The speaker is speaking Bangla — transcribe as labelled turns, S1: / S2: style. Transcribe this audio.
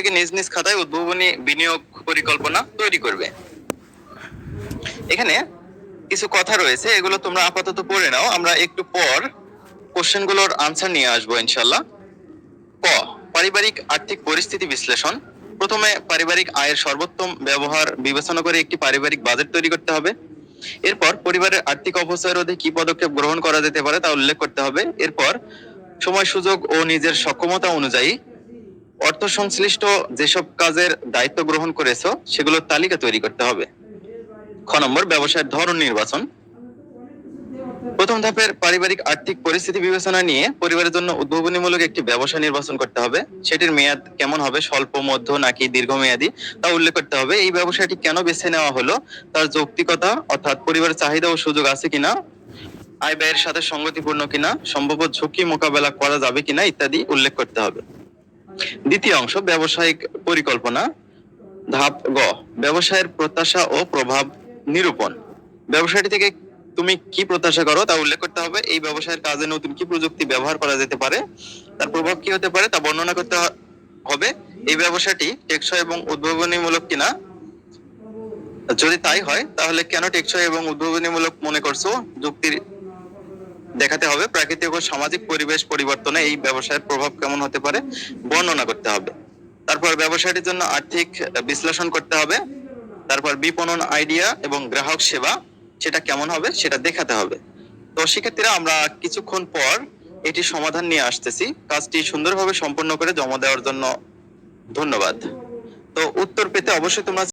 S1: প্রত্যেকে নিজ নিজ খাতায় উদ্ভাবনী বিনিয়োগ পরিকল্পনা তৈরি করবে। এখানে কিছু কথা রয়েছে, এগুলো তোমরা আপাতত পড়ে নাও, আমরা একটু পর কোশ্চেনগুলোর আনসার নিয়ে আসবো ইনশাল্লাহ। ক, পারিবারিক আর্থিক পরিস্থিতি বিশ্লেষণ। প্রথমে পারিবারিক আয়ের সর্বোত্তম ব্যবহার বিবেচনা করে একটি পারিবারিক বাজেট তৈরি করতে হবে। এরপর পরিবারের আর্থিক অবস্থা রোধে কি পদক্ষেপ গ্রহণ করা যেতে পারে তা উল্লেখ করতে হবে। এরপর সময় সুযোগ ও নিজের সক্ষমতা অনুযায়ী অর্থ সংশ্লিষ্ট যেসব কাজের দায়িত্ব গ্রহণ করেছো সেগুলোর তালিকা তৈরি করতে হবে। খ নম্বর, ব্যবসায়ের ধরন নির্বাচন। প্রথম ধাপের পারিবারিক আর্থিক পরিস্থিতি বিবেচনা নিয়ে পরিবারের জন্য উদ্ভাবনীমূলক একটি ব্যবসা নির্বাচন করতে হবে। সেটির মেয়াদ কেমন হবে, স্বল্প, মধ্য নাকি দীর্ঘমেয়াদী তা উল্লেখ করতে হবে। এই ব্যবসাটি কেন বেছে নেওয়া হলো, তার যৌক্তিকতা অর্থাৎ পরিবারের চাহিদা ও সুযোগ আছে কিনা, আয় ব্যয়ের সাথে সঙ্গতিপূর্ণ কিনা, সম্ভাব্য ঝুঁকি মোকাবেলা করা যাবে কিনা ইত্যাদি উল্লেখ করতে হবে। দ্বিতীয় অংশ, ব্যবসায়িক পরিকল্পনা। ধাপ গ, ব্যবসায়ের প্রত্যাশা ও প্রভাব নিরূপণ। ব্যবসাটি থেকে তুমি কি প্রত্যাশা করো তা উল্লেখ করতে হবে। এই ব্যবসায়ের কাজে নতুন কি প্রযুক্তি ব্যবহার করা যেতে পারে, তার প্রভাব কি হতে পারে তা বর্ণনা করতে হবে। এই ব্যবসাটি টেকসই এবং উদ্ভাবনীমূলক কিনা, যদি তাই হয় তাহলে কেন টেকসই এবং উদ্ভাবনীমূলক মনে করছো, যুক্তির দেখাতে হবে। প্রাকৃতিক ও সামাজিক পরিবেশ পরিবর্তনে এই ব্যবসায়ের প্রভাব কেমন হতে পারে বর্ণনা করতে হবে। তারপর ব্যবসাটির জন্য আর্থিক বিশ্লেষণ করতে হবে। তারপর বিপণন আইডিয়া এবং গ্রাহক সেবা সেটা কেমন হবে সেটা দেখাতে হবে। তো শিক্ষার্থীরা, আমরা কিছুক্ষণ পর এটি সমাধান নিয়ে আসতেছি। কাজটি সুন্দরভাবে সম্পন্ন করে জমা দেওয়ার জন্য ধন্যবাদ। তো উত্তর পেতে অবশ্যই তোমরা